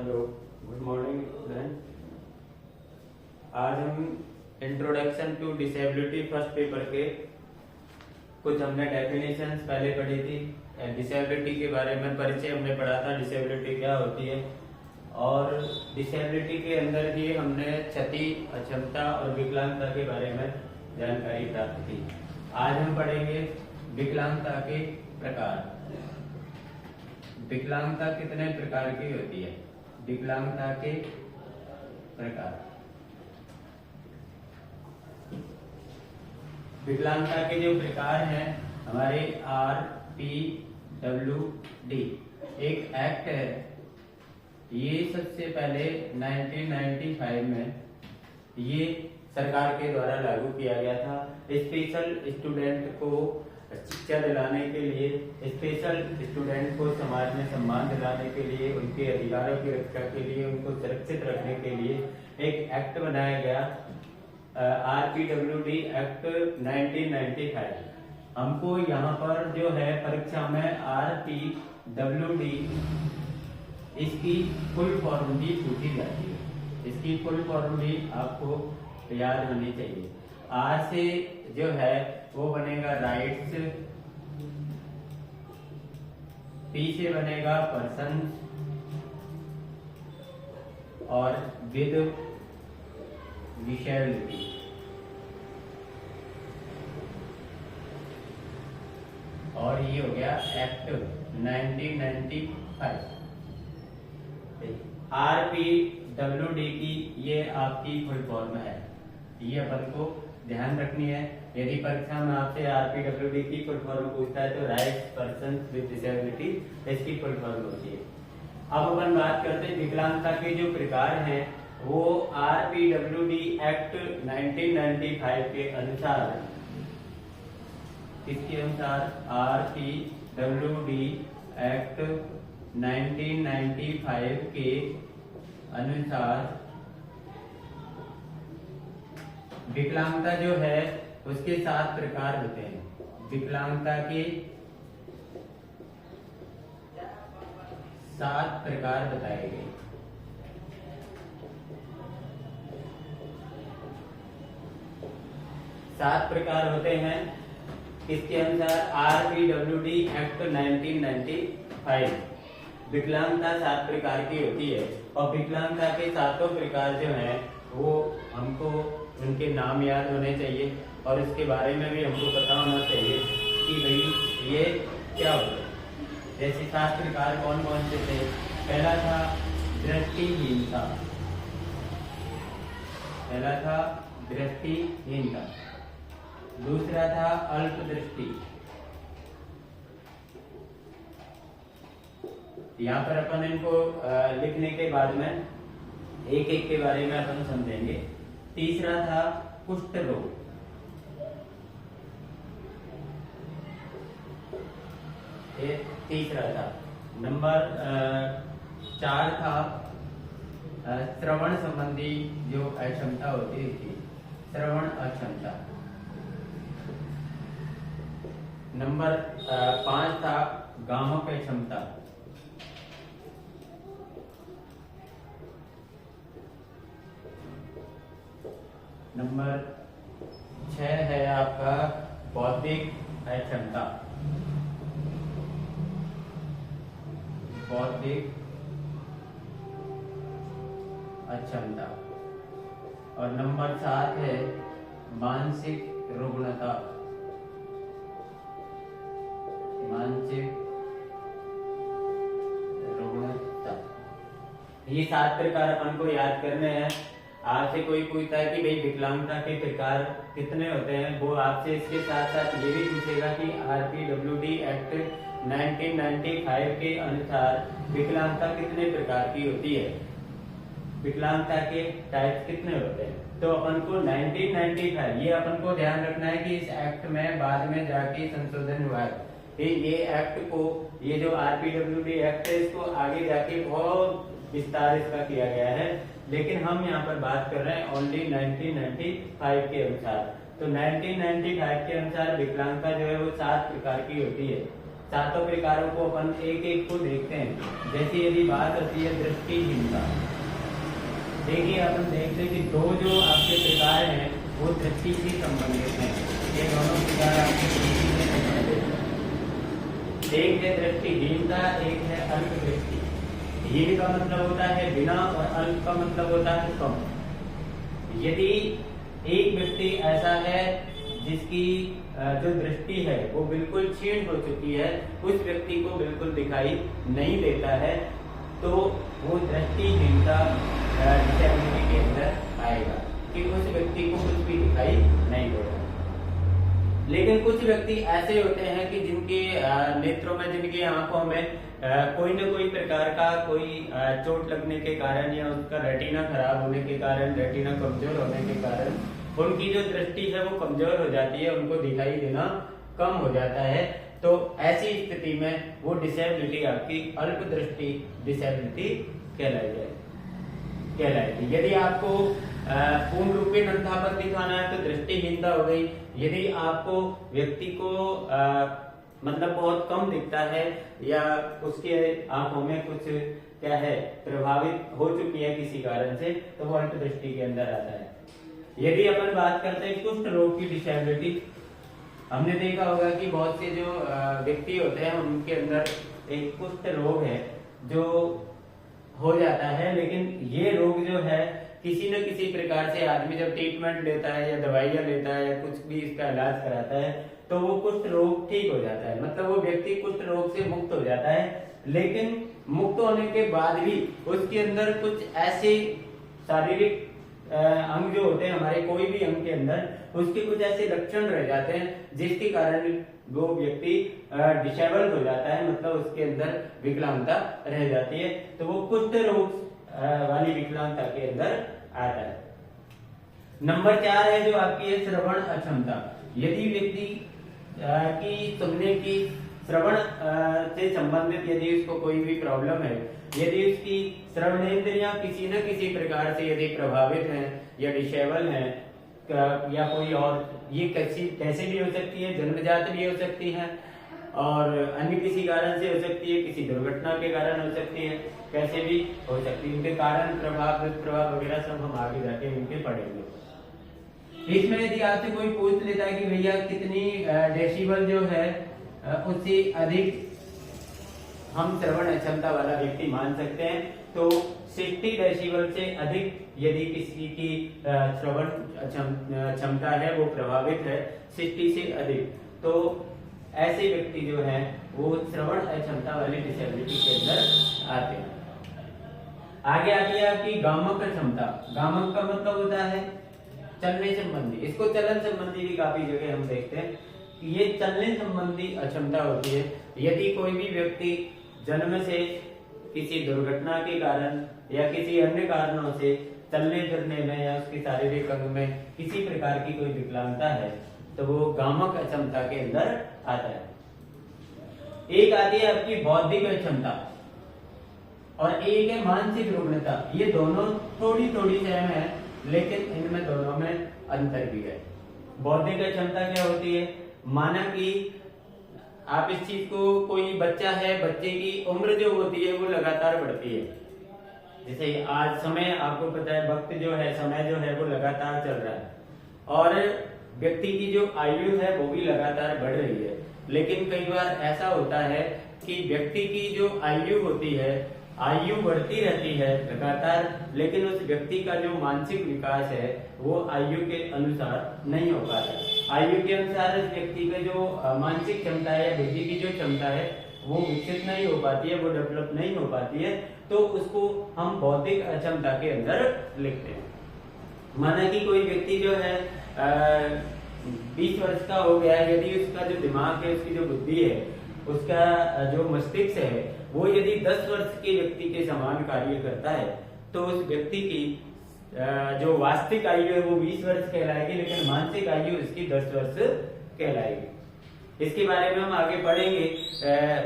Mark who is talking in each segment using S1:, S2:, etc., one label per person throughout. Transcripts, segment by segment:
S1: Hello, good morning student. आज हम introduction to disability first paper के कुछ हमने डेफिनेशंस पहले पढ़ी थी। डिसेबिलिटी के बारे में परिचय हमने पढ़ा था, डिसेबिलिटी क्या होती है, और डिसेबिलिटी के अंदर ही हमने क्षति, अक्षमता और विकलांगता के बारे में जानकारी प्राप्त की। आज हम पढ़ेंगे विकलांगता के प्रकार। विकलांगता कितने प्रकार की होती है? विकलांगता के प्रकार। विकलांगता के जो प्रकार हैं हमारे RPWD एक एक्ट है। ये सबसे पहले 1995 में ये सरकार के द्वारा लागू किया गया था। स्पेशल स्टूडेंट को शिक्षा दिलाने के लिए, स्पेशल स्टूडेंट को समाज में सम्मान दिलाने के लिए, उनके अधिकारों की रक्षा के लिए, उनको सुरक्षित रखने के लिए एक एक्ट बनाया गया, RPWD एक्ट 1995। हमको यहाँ पर जो है परीक्षा में RPWD इसकी फुल फॉर्म भी पूछी जाती है। इसकी फुल फॉर्म भी आपको याद होनी चाहिए। R से जो है वो बनेगा राइट्स, P से बनेगा पर्सन और विद डिसेबिलिटी। और ये हो गया एक्ट 1995। RPWD की ये आपकी फुल फॉर्म है, ये अपन को ध्यान रखनी है। यदि परीक्षा में आपसे RPWD की फुल फॉर्म पूछता है तो राइट्स पर्सन विद डिसेबिलिटी इसकी फुल फॉर्म होती है। अब अपन बात करते हैं विकलांगता के जो प्रकार हैं, वो RPWD एक्ट 1995 के अनुसार, किसके अनुसार? RPWD एक्ट 1995 के अनुसार विकलांगता जो है उसके 7 प्रकार होते हैं। विकलांगता के 7 प्रकार बताए गए। सात प्रकार होते हैं किसके अनुसार? RPWD act 1995। विकलांगता 7 प्रकार की होती है और विकलांगता के 7 प्रकार जो हैं वो हमको उनके नाम याद होने चाहिए और इसके बारे में भी हमको पता होना चाहिए कि भाई ये क्या होता है। जैसे 7 प्रकार कौन कौन से थे? पहला था दृष्टिहीनता। पहला था दृष्टिहीनता। दूसरा था अल्प दृष्टि। यहाँ पर अपन इनको लिखने के बाद में एक एक के बारे में अपन समझेंगे। तीसरा था कुष्ठ रोग। ये तीसरा था। नंबर 4 था श्रवण संबंधी जो अक्षमता होती थी, श्रवण अक्षमता। नंबर 5 था गामक क्षमता। नंबर 6 है आपका बौद्धिक अक्षमता। बौद्धिक अक्षमता। और नंबर 7 है मानसिक रुग्णता। मानसिक रुग्णता। ये 7 प्रकार अपन को याद करने हैं। आपसे कोई पूछता है कि भाई विकलांगता के प्रकार कितने होते हैं, वो आपसे इसके साथ साथ ये भी पूछेगा कि RPWD एक्ट 1995 के अनुसार विकलांगता कितने प्रकार की होती है, विकलांगता के टाइप कितने होते हैं। तो अपन को 1995 ये अपन को ध्यान रखना है कि इस एक्ट में बाद में जाके संशोधन हुआ है। ये एक्ट को, ये जो RPWD एक्ट है, इसको आगे जाके बहुत विस्तार इसका किया गया है, लेकिन हम यहाँ पर बात कर रहे हैं ओनली 1995 के अनुसार। तो 1995 के अनुसार विकलांगता जो है वो 7 प्रकार की होती है। सातों प्रकारों को अपन एक एक को देखते हैं। जैसे यदि बात होती है दृष्टिहीनता, देखिए अपन देखते हैं कि दो जो आपके प्रकार हैं वो दृष्टि से संबंधित हैं। ये दोनों प्रकार आपके दृष्टि से संबंधित हैं। एक है दृष्टिहीनता, एक है अल्प दृष्टि। हीन का मतलब होता है बिना और अल्प का मतलब होता है कम। यदि एक व्यक्ति ऐसा है जिसकी जो दृष्टि है वो बिल्कुल क्षीण हो चुकी है, उस व्यक्ति को बिल्कुल दिखाई नहीं देता है, तो वो दृष्टिहीनता डिसेबिलिटी के अंदर आएगा कि उस व्यक्ति को कुछ भी दिखाई नहीं दे रहा। लेकिन कुछ व्यक्ति ऐसे होते हैं कि जिनके नेत्रों में, जिनकी आंखों में कोई न कोई प्रकार का कोई चोट लगने के कारण या उसका रेटिना खराब होने के कारण, रेटिना कमजोर होने के कारण उनकी जो दृष्टि है वो कमजोर हो जाती है, उनको दिखाई देना कम हो जाता है। तो ऐसी स्थिति में वो डिसेबिलिटी आपकी अल्प दृष्टि डिसेबिलिटी कहलाएगी। यदि आपको पूर्ण रूप में अंधापन दिखाना है तो दृष्टिहीनता हो गई। यदि आपको व्यक्ति को मतलब बहुत कम दिखता है या उसके आंखों में कुछ क्या है प्रभावित हो चुकी है किसी कारण से, तो वो अल्प दृष्टि के अंदर आता है। यदि अपन बात करते हैं कुष्ठ रोग की डिसेबिलिटी, हमने देखा होगा कि बहुत से जो व्यक्ति होते हैं उनके अंदर एक कुष्ठ रोग है जो हो जाता है। लेकिन ये रोग जो है किसी न किसी प्रकार से आदमी जब ट्रीटमेंट लेता है या दवाइयां लेता है या कुछ भी इसका इलाज कराता है तो वो कुष्ठ रोग ठीक हो जाता है, मतलब वो व्यक्ति कुष्ठ रोग से मुक्त हो जाता है। लेकिन मुक्त होने के बाद भी उसके अंदर कुछ ऐसे शारीरिक अंग जो होते हैं हमारे, कोई भी अंग के अंदर उसके कुछ ऐसे लक्षण रह जाते हैं जिसके कारण वो व्यक्ति डिसेबल हो जाता है, मतलब उसके अंदर विकलांगता रह जाती है, तो वो कुष्ठ रोग वाली विकलांगता के अंदर आता है। नंबर 4 है जो आपकी है श्रवण अक्षमता। यदि व्यक्ति की सुनने की श्रवण से संबंधित यदि उसको कोई भी प्रॉब्लम है, यदि उसकी श्रवणेंद्रियां किसी न किसी प्रकार से यदि प्रभावित हैं या डिसेबल हैं या कोई और, ये कैसे भी हो सकती है, जन्मजात भी हो सकती है और अन्य किसी कारण से हो सकती है, किसी दुर्घटना के कारण हो सकती है, कैसे भी हो सकती है। इनके कारण प्रभाव वगैरह सब हम आगे जाके इनके पढ़ेंगे। इसमें यदि आपसे कोई पूछ लेता है कि भैया कितनी डेसिबल जो है उससे अधिक हम श्रवण अक्षमता वाला व्यक्ति मान सकते हैं, तो 60 डेसिबल से अधिक यदि किसी की श्रवण क्षमता है वो प्रभावित है 60 से अधिक, तो ऐसे व्यक्ति जो है वो श्रवण अक्षमता वाली डिसेबिलिटी के अंदर आते हैं। आगे आती है आपकी गामक क्षमता। गामक का मतलब होता है चलने संबंधी, इसको चलन संबंधी भी काफी जगह हम देखते हैं कि ये चलने संबंधी अक्षमता होती है। यदि कोई भी व्यक्ति जन्म से किसी दुर्घटना के कारण या किसी अन्य कारणों से चलने फिरने में या उसके शारीरिक अंग में किसी प्रकार की कोई विकलांगता है तो वो गामक अक्षमता के अंदर आता है। एक आती है आपकी बौद्धिक अक्षमता और एक है मानसिक रुग्णता। ये दोनों थोड़ी थोड़ी सेम है लेकिन इनमें दोनों में अंतर भी है। बौद्धिक अक्षमता क्या होती है, माना कि आप इस चीज को, कोई बच्चा है, बच्चे की उम्र जो होती है वो लगातार बढ़ती है। जैसे आज समय, आपको पता है वक्त जो है, समय जो है वो लगातार चल रहा है और व्यक्ति की जो आयु है वो भी लगातार बढ़ रही है। लेकिन कई बार ऐसा होता है कि व्यक्ति की जो आयु होती है, आयु बढ़ती रहती है लगातार, लेकिन उस व्यक्ति का जो मानसिक विकास है वो आयु के अनुसार नहीं हो पाता। आयु के अनुसार उस व्यक्ति का जो मानसिक क्षमता है या बुद्धि की जो क्षमता है वो विकसित नहीं हो पाती है, वो डेवलप नहीं हो पाती है, तो उसको हम बौद्धिक अक्षमता के अंदर लिखते हैं। माना कि कोई व्यक्ति जो है 20 वर्ष का हो गया, यदि उसका जो दिमाग है, उसकी जो बुद्धि है, उसका जो मस्तिष्क है वो यदि 10 वर्ष के व्यक्ति के समान कार्य करता है तो उस व्यक्ति की जो वास्तविक आयु है वो 20 वर्ष कहलाएगी, लेकिन मानसिक आयु इसकी 10 वर्ष कहलाएगी। इसके बारे में हम आगे पढ़ेंगे।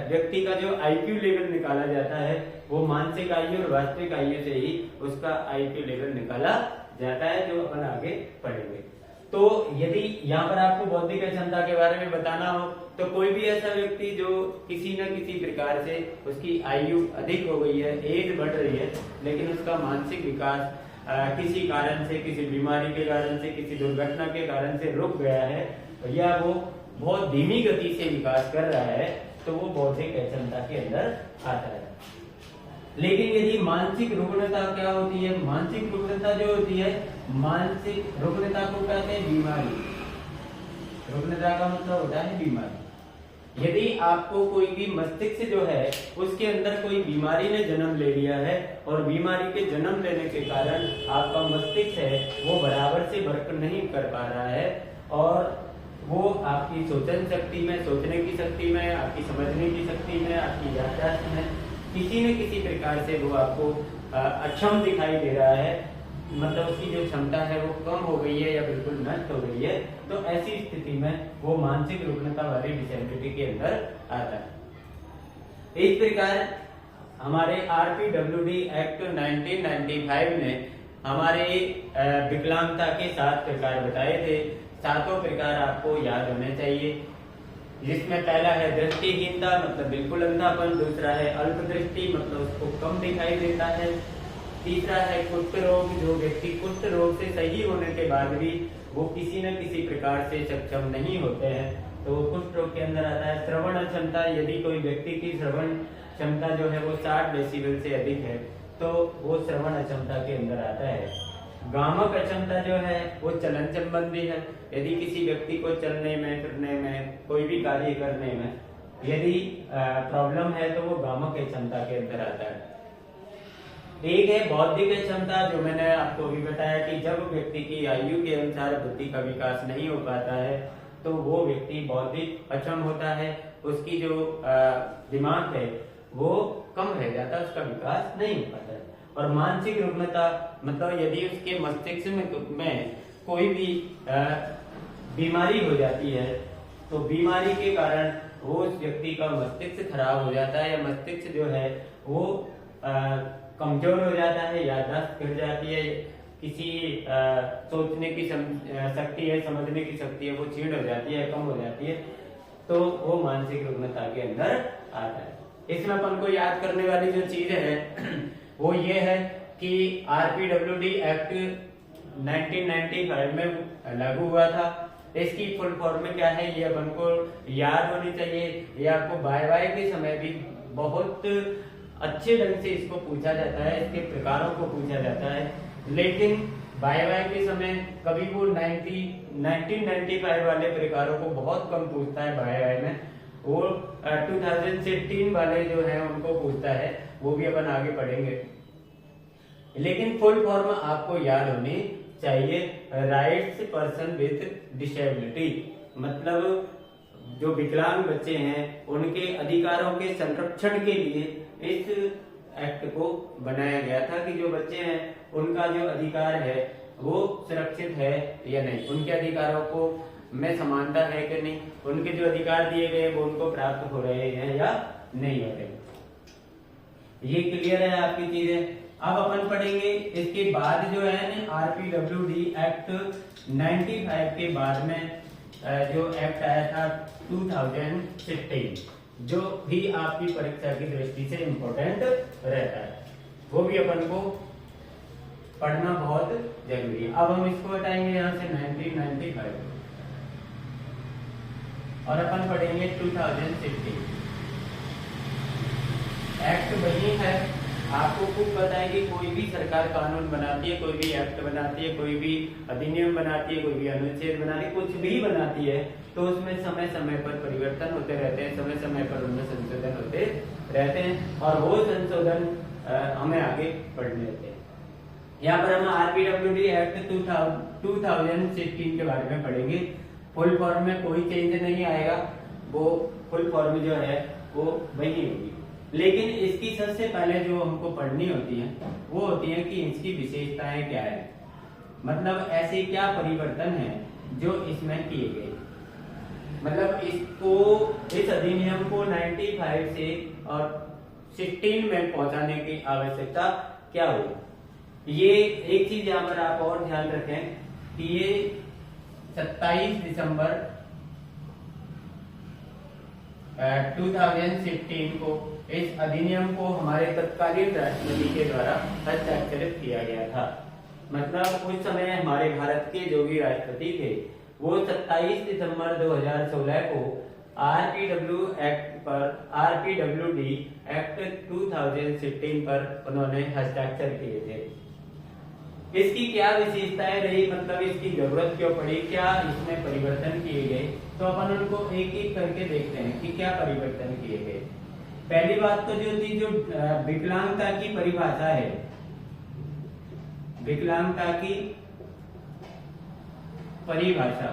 S1: व्यक्ति का जो आईक्यू लेवल निकाला जाता है वो मानसिक आयु और वास्तविक आयु से ही उसका आईक्यू लेवल निकाला जाता है, जो अपन आगे पढ़ेंगे। तो यदि यहाँ पर आपको बौद्धिक अक्षमता के बारे में बताना हो तो कोई भी ऐसा व्यक्ति जो किसी न किसी प्रकार से उसकी आयु अधिक हो गई है, एज बढ़ रही है, लेकिन उसका मानसिक विकास किसी कारण से, किसी बीमारी के कारण से, किसी दुर्घटना के कारण से रुक गया है या वो बहुत धीमी गति से विकास कर रहा है, तो वो बौद्धिक अक्षमता के अंदर आता है। लेकिन यदि मानसिक रुग्णता क्या होती है? मानसिक रुग्णता जो होती है, मानसिक रुग्णता को कहते हैं बीमारी। रुग्णता का मतलब होता है बीमारी। यदि आपको कोई भी मस्तिष्क जो है उसके अंदर कोई बीमारी ने जन्म ले लिया है और बीमारी के जन्म लेने के कारण आपका मस्तिष्क है वो बराबर से वर्क नहीं कर पा रहा है और वो आपकी सोचन शक्ति में, सोचने की शक्ति में, आपकी समझने की शक्ति में, आपकी याददाश्त में किसी न किसी प्रकार से वो आपको अक्षम दिखाई दे रहा है, मतलब उसकी जो क्षमता है वो कम हो गई है या बिल्कुल नष्ट हो गई है, तो ऐसी स्थिति में वो मानसिक रुग्णता वाली डिसेबिलिटी के अंदर आता है। इस प्रकार हमारे RPWD एक्ट 1995 ने हमारे विकलांगता के 7 प्रकार बताए थे। 7 प्रकार आपको याद होने चाहिए, जिसमें पहला है दृष्टिहीनता, मतलब बिल्कुल अंधापन। दूसरा है अल्प दृष्टि, मतलब उसको कम दिखाई देता है। तीसरा है कुष्ठ रोग, जो व्यक्ति कुष्ठ रोग से सही होने के बाद भी वो किसी न किसी प्रकार से सक्षम नहीं होते हैं, तो वो कुष्ठ रोग के अंदर आता है। श्रवण अक्षमता, यदि कोई व्यक्ति की श्रवण क्षमता जो है वो 60 डेसिबल से अधिक है तो वो श्रवण अक्षमता के अंदर आता है। गामक अक्षमता जो है वो चलन संबंधी है। यदि किसी व्यक्ति को चलने में, फिरने में, कोई भी कार्य करने में यदि प्रॉब्लम है तो वो गामक अक्षमता के अंदर आता है। एक है बौद्धिक क्षमता, जो मैंने आपको अभी बताया कि जब व्यक्ति की आयु के अनुसार बुद्धि का विकास नहीं हो पाता है तो वो व्यक्ति बौद्धिक अक्षम होता है, उसकी जो दिमाग है वो कम रह जाता है, उसका विकास नहीं हो पाता है। और मानसिक रुग्णता, मतलब यदि उसके मस्तिष्क में कोई भी बीमारी हो जाती है तो बीमारी के कारण वो उस व्यक्ति का मस्तिष्क खराब हो जाता है या मस्तिष्क जो है वो कमजोर हो जाता है, याददाश्त गिर जाती है, किसी सोचने की शक्ति है, समझने की शक्ति है वो क्षीण हो जाती है, कम हो जाती है, तो वो मानसिक रुग्णता के अंदर आता है। इसमें अपन को याद करने वाली जो चीज है वो ये है कि RPWD एक्ट 1995 में लागू हुआ था। इसकी फुल फॉर्म में क्या है ये अपन को याद होनी चाहिए। ये आपको वाई के समय भी बहुत अच्छे ढंग से इसको पूछा जाता है, इसके प्रकारों को पूछा जाता है, लेकिन वाई के समय कभी वो 1995 वाले प्रकारों को बहुत कम पूछता है वाई में, वो 2016 वाले जो है उनको पूछता है, वो भी अपन आगे पढ़ेंगे। लेकिन फुल फॉर्म आपको याद होनी चाहिए, राइट्स पर्सन विथ डिसेबिलिटी, मतलब जो विकलांग बच्चे हैं उनके अधिकारों के संरक्षण के लिए इस एक्ट को बनाया गया था कि जो बच्चे हैं उनका जो अधिकार है वो सुरक्षित है या नहीं, उनके अधिकारों को में समानता है कि नहीं, उनके जो अधिकार दिए गए वो उनको प्राप्त हो रहे हैं या नहीं हो रहे। ये क्लियर है आपकी चीजें। अब अपन पढ़ेंगे इसके बाद जो है ना RPWD एक्ट 95 के बाद में जो एक्ट आया था 2016, जो भी आपकी परीक्षा की दृष्टि से इम्पोर्टेंट रहता है, वो भी अपन को पढ़ना बहुत जरूरी है। अब हम इसको हटाएंगे यहाँ से 1995 और अपन पढ़ेंगे 2016। एक्ट वही है, आपको खूब पता है कि कोई भी सरकार कानून बनाती है, कोई भी एक्ट बनाती है, कोई भी अधिनियम बनाती है, कोई भी अनुच्छेद बनाती है, कुछ भी बनाती है तो उसमें समय समय पर परिवर्तन होते रहते हैं, समय समय पर उनमें संशोधन होते रहते हैं और वो संशोधन हमें आगे बढ़ने देते हैं। यहाँ पर हम RPWD एक्ट 2016 के बारे में पढ़ेंगे। फुल फॉर्म में कोई चेंज नहीं आएगा, वो फुल फॉर्म जो है वो वही होगी, लेकिन इसकी सबसे पहले जो हमको पढ़नी होती है वो होती है कि इसकी विशेषताएं क्या है, मतलब ऐसे क्या परिवर्तन है जो इसमें किए गए, मतलब इसको, इस अधिनियम को 95 से और 16 में पहुंचाने की आवश्यकता क्या हुई। ये एक चीज यहाँ पर आप और ध्यान रखें कि ये 27 दिसंबर 2015 को इस अधिनियम को हमारे तत्कालीन राष्ट्रपति के द्वारा हस्ताक्षरित किया गया था। मतलब उस समय हमारे भारत के जो भी राष्ट्रपति थे वो 27 दिसंबर 2016 को आरपीडब्ल्यूडी एक्ट 2015 पर उन्होंने हस्ताक्षर किए थे। इसकी क्या विशेषताएं रही, मतलब इसकी जरूरत क्यों पड़ी, क्या इसमें परिवर्तन किए गए, तो अपन उनको एक एक करके देखते हैं कि क्या परिवर्तन किए गए। पहली बात तो जो थी, जो विकलांगता की परिभाषा है, विकलांगता की परिभाषा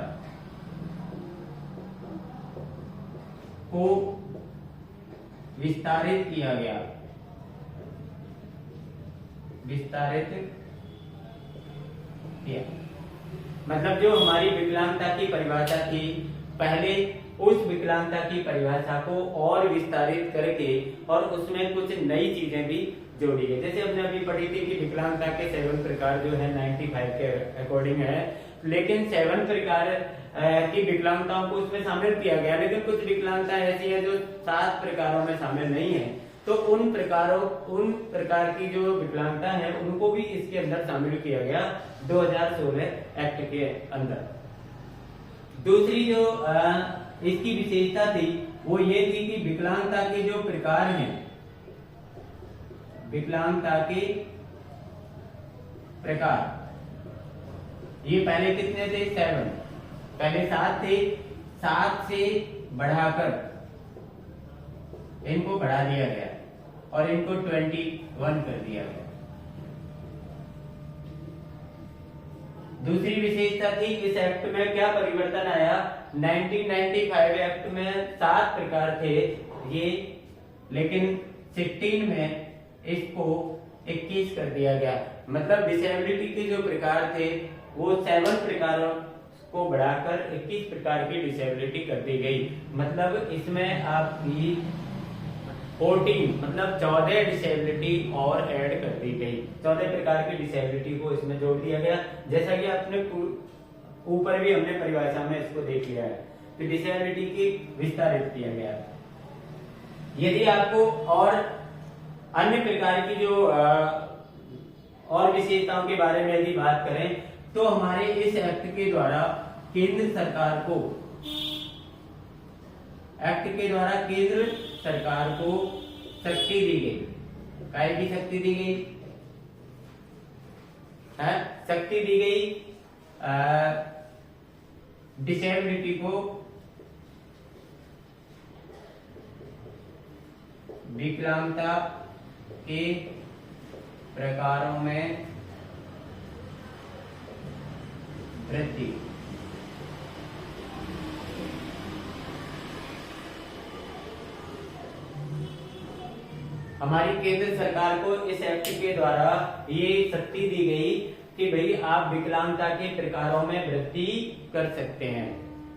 S1: को विस्तारित किया गया, विस्तारित किया। मतलब जो हमारी विकलांगता की परिभाषा थी, पहले उस विकलांगता की परिभाषा को और विस्तारित करके और उसमें कुछ नई चीजें भी जोड़ी गई। जैसे हमने अभी पढ़ी थी कि विकलांगता के 7 प्रकार जो है 95 के अकॉर्डिंग है, लेकिन 7 प्रकार की विकलांगताओं को उसमें शामिल किया गया, लेकिन कुछ विकलांगता ऐसी है जो 7 प्रकारों में शामिल नहीं है। तो उन प्रकार की जो विकलांगता है उनको भी इसके अंदर शामिल किया गया 2016 एक्ट के अंदर। दूसरी जो इसकी विशेषता थी वो ये थी कि विकलांगता के जो प्रकार हैं, विकलांगता के प्रकार, ये पहले कितने थे? 7, पहले 7 थे, 7 से बढ़ाकर इनको बढ़ा दिया गया और इनको 21 कर दिया गया। दूसरी विशेषता थी इस एक्ट में क्या परिवर्तन आया, 1995 एक्ट में 7 प्रकार थे ये, लेकिन 16 में इसको 21 कर दिया गया। मतलब डिसेबिलिटी के जो प्रकार थे वो 7 प्रकारों को बढ़ाकर 21 प्रकार की डिसेबिलिटी कर दी गई। मतलब इसमें आपकी 14 मतलब 14 डिसेबिलिटी और ऐड कर दी गई। 14 प्रकार की डिसेबिलिटी को इसमें जोड़ दिया गया, जैसा कि आपने ऊपर भी हमने परिभाषा में इसको देख लिया है। तो डिसेबिलिटी की विस्तारित किया गया। यदि आपको और अन्य प्रकार की जो और विशेषताओं के बारे में यदि बात करें तो हमारे इस एक्ट के द्वारा केंद्र सरकार को, एक्ट के द्वारा केंद्र सरकार को शक्ति दी गई। काय की शक्ति दी गई है? शक्ति दी गई डिसेबिलिटी को विकलांगता के प्रकारों में वृद्धि। हमारी केंद्र सरकार को इस एक्ट के द्वारा ये शक्ति दी गई कि भाई आप विकलांगता के प्रकारों में वृद्धि कर सकते हैं।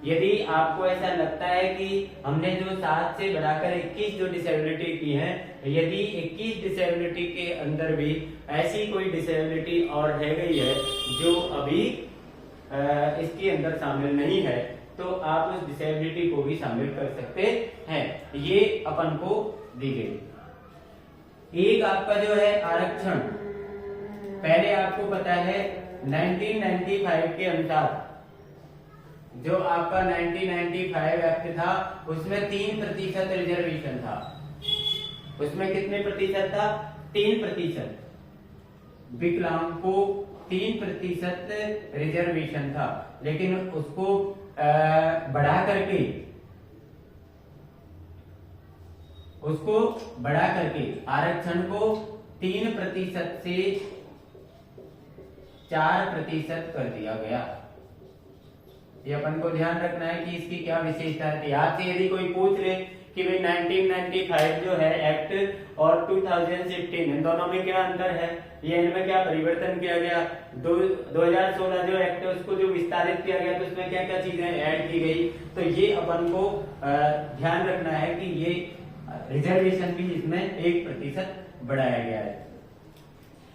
S1: यदि आपको ऐसा लगता है कि हमने जो 7 से बढ़ाकर 21 जो डिसेबिलिटी की है, यदि 21 डिसेबिलिटी के अंदर भी ऐसी कोई डिसेबिलिटी और रह गई है जो अभी इसके अंदर शामिल नहीं है, तो आप उस डिसेबिलिटी को भी शामिल कर सकते हैं। ये अपन को दी गई। एक आपका जो है आरक्षण, पहले आपको पता है 1995 के अनुसार जो आपका 1995 एक्ट था उसमें 3% रिजर्वेशन था। उसमें कितने प्रतिशत था? 3%। विकलांग को 3% रिजर्वेशन था, लेकिन उसको बढ़ा करके आरक्षण को 3% से 4% कर दिया गया। ये अपन को ध्यान रखना है कि इसकी क्या विशेषता थी। आपसे यदि कोई पूछ ले कि भाई 1995 जो है एक्ट और 2015 इन दोनों में क्या अंतर है, ये इनमें क्या परिवर्तन किया गया, 2016 जो एक्ट है उसको जो विस्तारित किया गया तो उसमें क्या क्या चीजें ऐड की गई, तो ये अपन को ध्यान रखना है कि ये रिजर्वेशन भी इसमें 1% बढ़ाया गया है।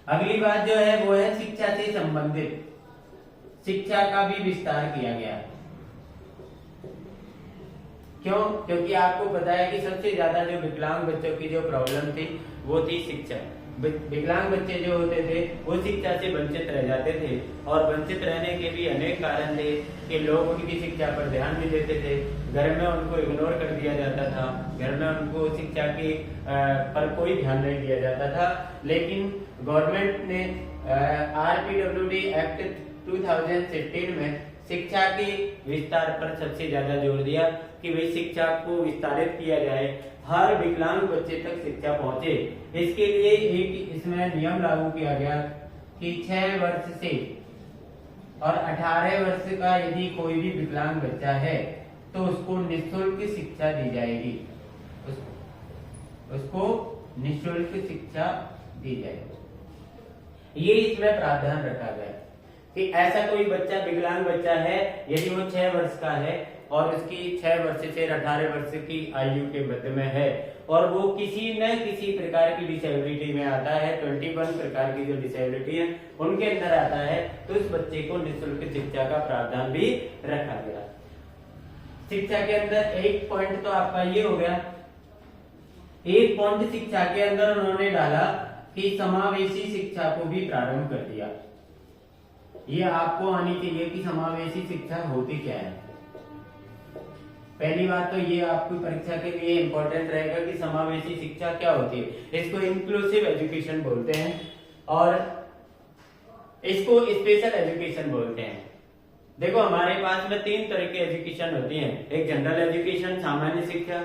S1: अगली बात जो है वो है शिक्षा से संबंधित। शिक्षा का भी विस्तार किया गया। क्यों? क्योंकि आपको पता है कि सबसे ज्यादा जो विकलांग बच्चों की जो प्रॉब्लम थी वो थी शिक्षा। विकलांग बच्चे जो होते थे वो शिक्षा से वंचित रह जाते थे, और वंचित रहने के भी अनेक कारण थे कि लोग उनकी शिक्षा पर ध्यान नहीं देते थे, घर में उनको इग्नोर कर दिया जाता था, घर में उनको शिक्षा की पर कोई ध्यान नहीं दिया जाता था। लेकिन गवर्नमेंट ने RPWD एक्ट 2016 में शिक्षा के विस्तार पर सबसे ज्यादा जोर दिया कि भाई शिक्षा को विस्तारित किया जाए, हर विकलांग बच्चे तक शिक्षा पहुंचे। इसके लिए एक इसमें नियम लागू किया गया कि 6 वर्ष से और 18 वर्ष का यदि कोई भी विकलांग बच्चा है तो उसको निःशुल्क शिक्षा दी जाएगी, उसको निःशुल्क शिक्षा दी जाएगी। ये इसमें प्रावधान रखा गया कि ऐसा कोई बच्चा विकलांग बच्चा है यदि वो 6 वर्ष का है और उसकी 6 वर्ष से 18 वर्ष की आयु के मध्य में है और वो किसी न किसी प्रकार की डिसेबिलिटी में आता है, 21 प्रकार की जो डिसेबिलिटी है उनके अंदर आता है, तो उस बच्चे को निःशुल्क शिक्षा का प्रावधान भी रखा गया। शिक्षा के अंदर एक पॉइंट तो आपका ये हो गया। एक पॉइंट शिक्षा के अंदर उन्होंने डाला कि समावेशी शिक्षा को भी प्रारंभ कर दिया। ये आपको आनी चाहिए कि समावेशी शिक्षा होती क्या है। पहली बात तो ये आपकी परीक्षा के लिए इंपॉर्टेंट रहेगा कि समावेशी शिक्षा क्या होती है। इसको इंक्लूसिव एजुकेशन बोलते हैं और इसको स्पेशल एजुकेशन बोलते हैं। देखो हमारे पास में 3 तरह की एजुकेशन होती है, एक जनरल एजुकेशन सामान्य शिक्षा,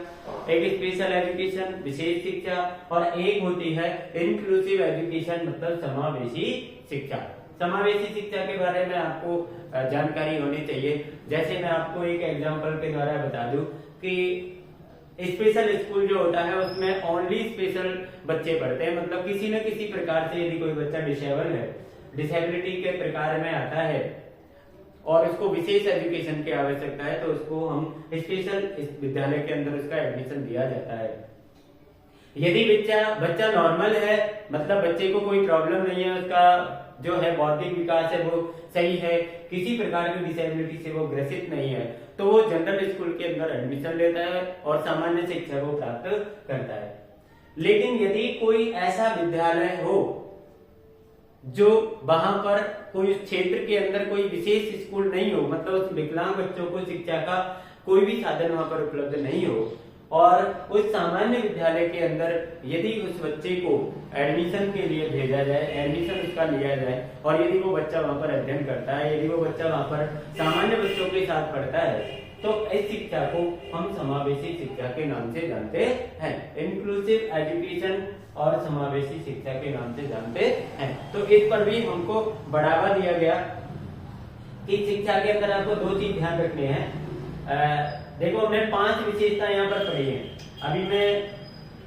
S1: एक स्पेशल एजुकेशन विशेष शिक्षा, और एक होती है इंक्लूसिव एजुकेशन मतलब समावेशी शिक्षा। समावेशी शिक्षा के बारे में आपको जानकारी होनी चाहिए। जैसे मैं आपको एक एग्जांपल के द्वारा बता दूं कि स्पेशल स्कूल जो होता है उसमें ओनली स्पेशल बच्चे पढ़ते हैं, मतलब किसी न किसी प्रकार से यदि कोई बच्चा डिसेबल है, डिसेबिलिटी के प्रकार में आता है और उसको विशेष एजुकेशन की आवश्यकता है तो उसको हम स्पेशल विद्यालय के अंदर उसका एडमिशन दिया जाता है। यदि बच्चा नॉर्मल है, मतलब बच्चे को कोई प्रॉब्लम नहीं है, उसका जो है बौद्धिक विकास है वो सही है, किसी प्रकार की डिसेबिलिटी से वो ग्रसित नहीं है, तो वो जनरल स्कूल के अंदर एडमिशन लेता है और सामान्य शिक्षा को प्राप्त करता है। लेकिन यदि कोई ऐसा विद्यालय हो जो वहां पर कोई क्षेत्र के अंदर कोई विशेष स्कूल नहीं हो, मतलब उस विकलांग बच्चों को शिक्षा का कोई भी साधन वहां पर उपलब्ध नहीं हो, और उस सामान्य विद्यालय के अंदर यदि उस बच्चे को एडमिशन के लिए भेजा जाए, एडमिशन उसका लिया जाए, और यदि वो बच्चा वहां पर अध्ययन करता है, यदि वो बच्चा वहां पर सामान्य बच्चों के साथ पढ़ता है, तो इस शिक्षा को हम समावेशी शिक्षा के नाम से जानते हैं। इंक्लूसिव एजुकेशन और समावेशी शिक्षा के नाम से जानते हैं। तो इस पर भी हमको बढ़ावा दिया गया कि शिक्षा के अंदर आपको 2 चीज ध्यान रखने हैं। देखो हमने 5 विशेषता यहाँ पर पढ़ी है। अभी मैं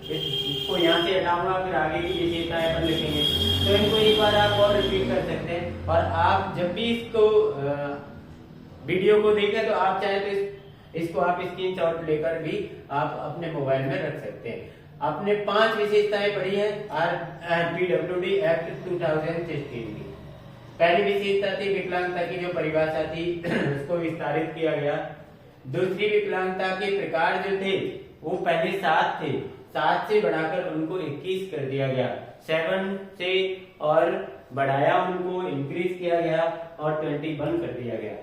S1: इसको यहाँ से हटाऊंगा, फिर आगे की विशेषताएं अपन लिखेंगे, तो इनको एक बार आप और रिपीट कर सकते हैं। और आप जब भी इसको वीडियो को देखें तो आप चाहे तो इसको आप स्क्रीनशॉट लेकर भी आप अपने मोबाइल में रख सकते हैं। आपने 5 विशेषताएं पढ़ी है RPWD एक्ट 2016 की। पहली विशेषता थी विकलांगता की जो परिभाषा थी उसको विस्तारित किया गया। दूसरी विकलांगता के प्रकार जो थे वो पहले 7 थे, 7 से बढ़ाकर उनको 21 कर दिया गया, 7 से और बढ़ाया उनको इंक्रीज किया गया और 21 कर दिया गया।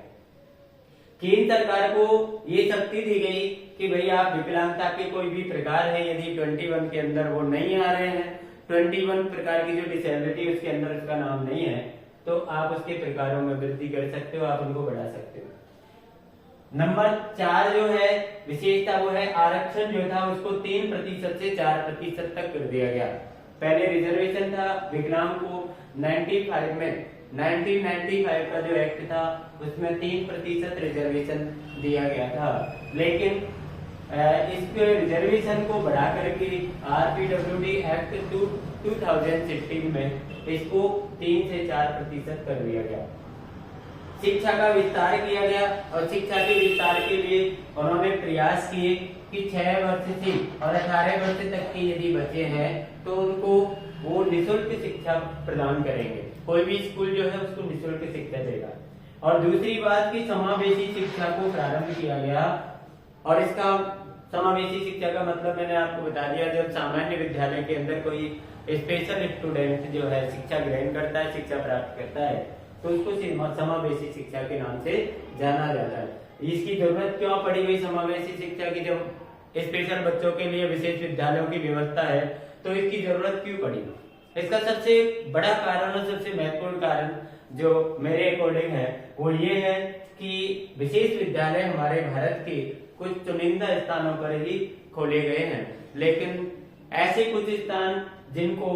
S1: केंद्र सरकार को ये शक्ति दी गई कि भाई आप विकलांगता के कोई भी प्रकार है यदि 21 के अंदर वो नहीं आ रहे हैं, 21 प्रकार की जो डिसेबिलिटी उसके अंदर उसका नाम नहीं है, तो आप उसके प्रकारों में वृद्धि कर सकते हो, आप उनको बढ़ा सकते हो। नंबर 4 जो है विशेषता वो है आरक्षण जो था उसको 3% से 4% तक कर दिया गया। पहले रिजर्वेशन था विकलांग को 95 में 1995 का जो एक्ट था उसमें 3% रिजर्वेशन दिया गया था, लेकिन इस रिजर्वेशन को बढ़ा करके RPWD एक्ट 2016 में इसको 3 से 4% कर दिया गया। शिक्षा का विस्तार किया गया और शिक्षा के विस्तार के लिए उन्होंने प्रयास किए कि 6 वर्ष से और 18 वर्ष तक के यदि बच्चे हैं तो उनको वो निःशुल्क शिक्षा प्रदान करेंगे। कोई भी स्कूल जो है उसको निःशुल्क शिक्षा देगा। और दूसरी बात कि समावेशी शिक्षा को प्रारंभ किया गया। और इसका समावेशी शिक्षा का मतलब मैंने आपको बता दिया, जब सामान्य विद्यालय के अंदर कोई स्पेशल स्टूडेंट जो है शिक्षा ग्रहण करता है, शिक्षा प्राप्त करता है, तो उसको समावेशी शिक्षा के नाम से जाना जाता है। इसकी जरूरत क्यों पड़ी हुई समावेशी शिक्षा की? जब स्पेशल बच्चों के लिए विशेष विद्यालयों की व्यवस्था है तो इसकी जरूरत क्यों पड़ी? इसका सबसे बड़ा कारण और सबसे महत्वपूर्ण कारण जो मेरे अकॉर्डिंग है वो ये है कि विशेष विद्यालय हमारे भारत के कुछ चुनिंदा स्थानों पर ही खोले गए हैं, लेकिन ऐसे कुछ स्थान जिनको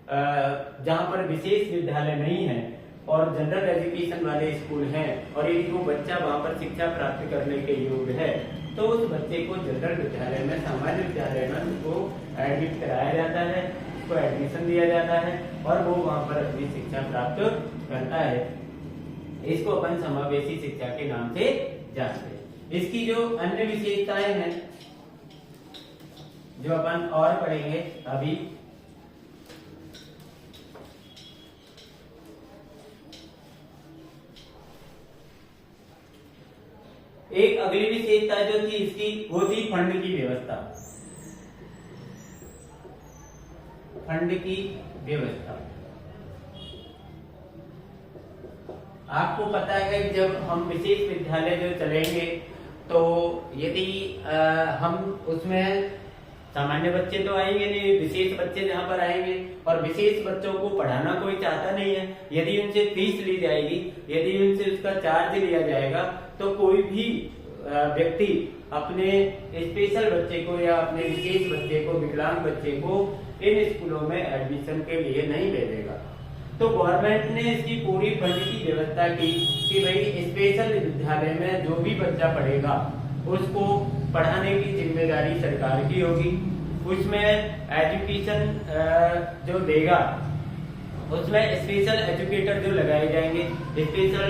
S1: जहां पर विशेष विद्यालय नहीं है और जनरल एजुकेशन वाले स्कूल हैं और यदि वो बच्चा वहां पर शिक्षा प्राप्त करने के योग्य है तो उस बच्चे को जनरल विद्यालय में, सामान्य विद्यालय में उसको एडमिट कराया जाता है, उसको एडमिशन दिया जाता है और वो वहां पर अपनी शिक्षा प्राप्त करता है। इसको अपन समावेशी शिक्षा के नाम से जानते हैं। इसकी जो अन्य विशेषताएं हैं जो अपन और पढ़ेंगे अभी, एक अगली विशेषता जो थी इसकी वो थी फंड की व्यवस्था। फंड की व्यवस्था आपको पता है कि जब हम विशेष विद्यालय जो चलेंगे तो यदि हम उसमें सामान्य बच्चे तो आएंगे नहीं, विशेष बच्चे जहां पर आएंगे और विशेष बच्चों को पढ़ाना कोई चाहता नहीं है। यदि उनसे फीस ली जाएगी, यदि उनसे उसका चार्ज लिया जाएगा तो कोई भी व्यक्ति अपने स्पेशल बच्चे को या अपने विशेष बच्चे को, विकलांग बच्चे को इन स्कूलों में एडमिशन के लिए नहीं भेजेगा। तो गवर्नमेंट ने इसकी पूरी फंड की व्यवस्था की कि भाई स्पेशल विद्यालय में जो भी बच्चा पढ़ेगा उसको पढ़ाने की जिम्मेदारी सरकार की होगी। उसमें एजुकेशन जो देगा उसमें स्पेशल एजुकेटर जो लगाए जाएंगे, स्पेशल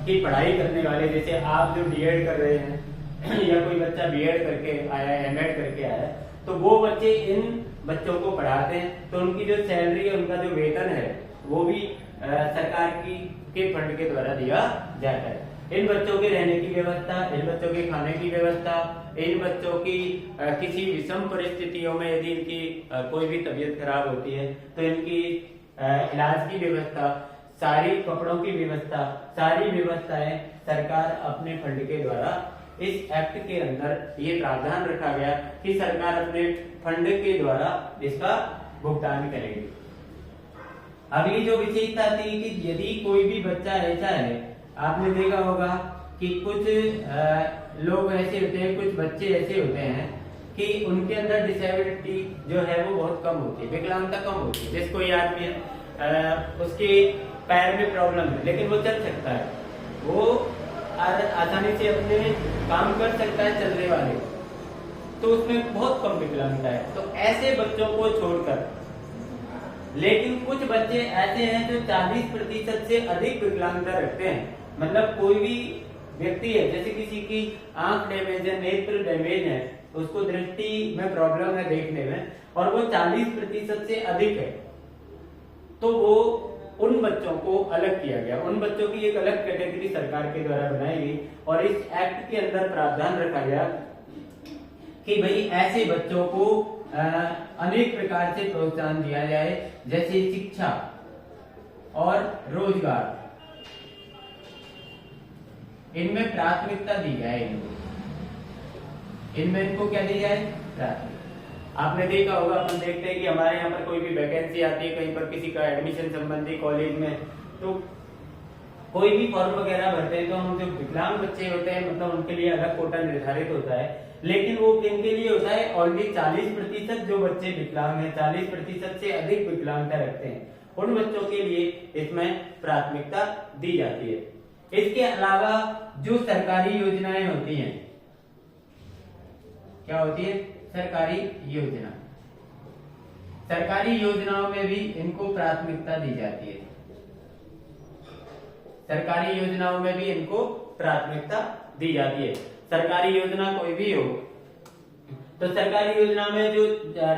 S1: की पढ़ाई करने वाले, जैसे आप जो बीएड कर रहे हैं या कोई बच्चा बीएड करके आया है, एमएड करके आया है, तो वो बच्चे इन बच्चों को पढ़ाते हैं। तो उनकी जो सैलरी है, उनका जो वेतन है वो भी सरकार के फंड के द्वारा दिया जाता है। इन बच्चों के रहने की व्यवस्था, इन बच्चों के खाने की व्यवस्था, इन बच्चों की किसी विषम परिस्थितियों में यदि इनकी कोई भी तबीयत खराब होती है तो इनकी इलाज की व्यवस्था, सारी कपड़ों की व्यवस्था, सारी व्यवस्थाएं सरकार अपने फंड के द्वारा, इस एक्ट के अंदर ये प्रावधान रखा गया कि सरकार अपने फंड के द्वारा इसका भुगतान करेगी। अगली जो विशेषता थी कि यदि कोई भी बच्चा ऐसा है, आपने देखा होगा कि कुछ लोग ऐसे होते हैं, कुछ बच्चे ऐसे होते हैं कि उनके अंदर डिसेबिलिटी जो है वो बहुत कम होती है, विकलांगता कम होती है। जैसे कोई आदमी उसके पैर में प्रॉब्लम है लेकिन वो चल सकता है, वो आसानी से अपने काम कर सकता है चलने वाले, तो उसमें बहुत कम विकलांगता है। तो ऐसे बच्चों को छोड़कर, लेकिन कुछ बच्चे ऐसे हैं जो 40% से अधिक विकलांगता रखते हैं। मतलब कोई भी व्यक्ति है, जैसे किसी की आंख डैमेज है, नेत्र डैमेज है, उसको दृष्टि में प्रॉब्लम है देखने में, और वो 40% से अधिक है, तो वो उन बच्चों को अलग किया गया, उन बच्चों की एक अलग कैटेगरी सरकार के द्वारा बनाई गई और इस एक्ट के अंदर प्रावधान रखा गया कि भाई ऐसे बच्चों को अनेक प्रकार से प्रोत्साहन दिया जाए, जैसे शिक्षा और रोजगार, इनमें प्राथमिकता दी जाए। इनमें इनको क्या दी जाए? प्राथमिकता। आपने देखा होगा, अपन देखते हैं कि हमारे यहाँ पर कोई भी वैकेंसी आती है कहीं पर किसी का एडमिशन संबंधी कॉलेज में, तो कोई भी फॉर्म वगैरह भरते हैं तो हम जो विकलांग बच्चे होते हैं मतलब उनके लिए अलग कोटा निर्धारित होता है, लेकिन वो किनके लिए होता है? ओनली 40% जो बच्चे विकलांग हैं, 40% से अधिक विकलांगता रखते हैं, उन बच्चों के लिए इसमें प्राथमिकता दी जाती है। इसके अलावा जो सरकारी योजनाएं होती हैं, क्या होती है? सरकारी योजना, सरकारी योजनाओं में भी इनको प्राथमिकता दी जाती है। सरकारी योजनाओं में भी इनको प्राथमिकता दी जाती है। सरकारी योजना कोई भी हो, तो सरकारी योजना में जो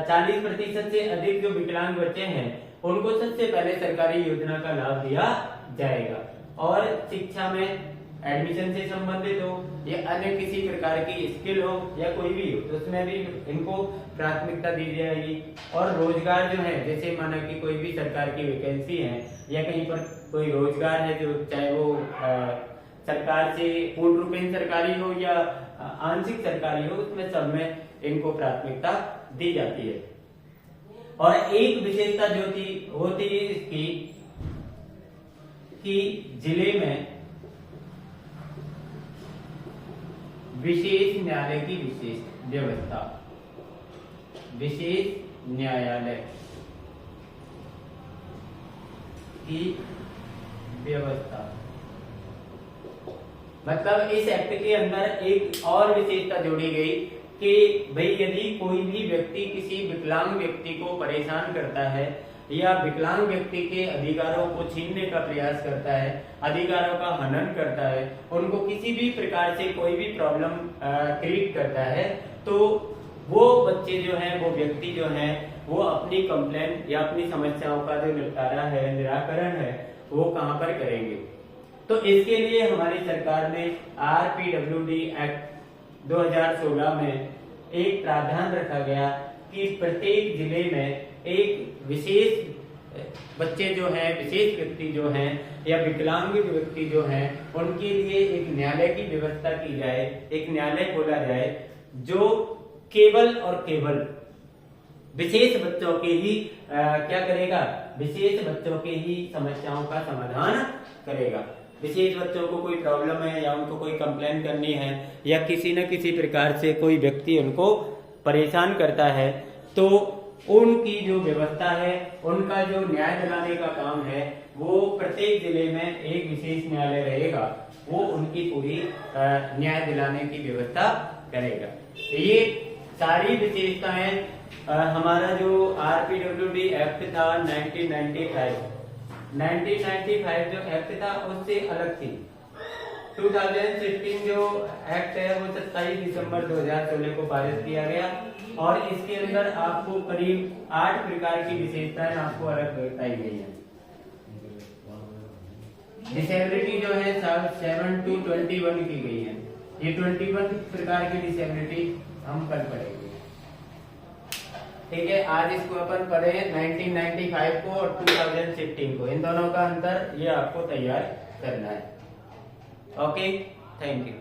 S1: 40% से अधिक जो विकलांग बच्चे हैं उनको सबसे पहले सरकारी योजना का लाभ दिया जाएगा। और शिक्षा में एडमिशन से संबंधित हो या अन्य किसी प्रकार की स्किल हो या कोई भी हो, तो उसमें भी इनको प्राथमिकता दी जाएगी। और रोजगार जो है, जैसे माना कि कोई भी सरकार की वैकेंसी है या कहीं पर कोई रोजगार है, जो चाहे वो सरकार से पूर्ण रूपेण सरकारी हो या आंशिक सरकारी हो, उसमें सब में इनको प्राथमिकता दी जाती है। और एक विशेषता जो होती है इसकी कि जिले में विशेष न्यायालय की विशेष व्यवस्था, विशेष न्यायालय की व्यवस्था, मतलब इस एक्ट के अंदर एक और विशेषता जोड़ी गई कि भाई यदि कोई भी व्यक्ति किसी विकलांग व्यक्ति को परेशान करता है या विकलांग व्यक्ति के अधिकारों को छीनने का प्रयास करता है, अधिकारों का हनन करता है, उनको किसी भी प्रकार से कोई भी प्रॉब्लम क्रिएट करता है, तो वो बच्चे जो हैं, वो व्यक्ति जो हैं, वो अपनी कंप्लेन या अपनी समस्याओं का जो निपटारा है, निराकरण है, वो कहाँ पर करेंगे। तो इसके लिए हमारी सरकार ने RPWD एक्ट 2016 में एक प्रावधान रखा गया कि प्रत्येक जिले में एक विशेष बच्चे जो हैं, विशेष व्यक्ति जो हैं या विकलांग व्यक्ति जो हैं, उनके लिए एक न्यायालय की व्यवस्था की जाए, एक न्यायालय खोला जाए जो केवल और केवल विशेष बच्चों के ही क्या करेगा, विशेष बच्चों के ही समस्याओं का समाधान करेगा। विशेष बच्चों को कोई प्रॉब्लम है या उनको कोई कंप्लेन करनी है या किसी न किसी प्रकार से कोई व्यक्ति उनको परेशान करता है, तो उनकी जो व्यवस्था है, उनका जो न्याय दिलाने का काम है, वो प्रत्येक जिले में एक विशेष न्यायालय रहेगा, वो उनकी पूरी न्याय दिलाने की व्यवस्था करेगा। ये सारी विशेषताएं हमारा जो RPWD एक्ट था 1995 जो एक्ट था उससे अलग थी। 2016 जो एक्ट है वो 27 दिसंबर 2016 को पारित किया गया और इसके अंदर आपको करीब 8 प्रकार की विशेषताएं आपको अलग बताई गई है। डिसेबिलिटी जो है 7 to 21 की गई है। ये 21 प्रकार की डिसेबिलिटी हम कल पढ़ेंगे। ठीक है, आज इसको अपन पढ़े 1995 को और 2016 को, इन दोनों का अंतर ये आपको तैयार करना है। Okay, thank you.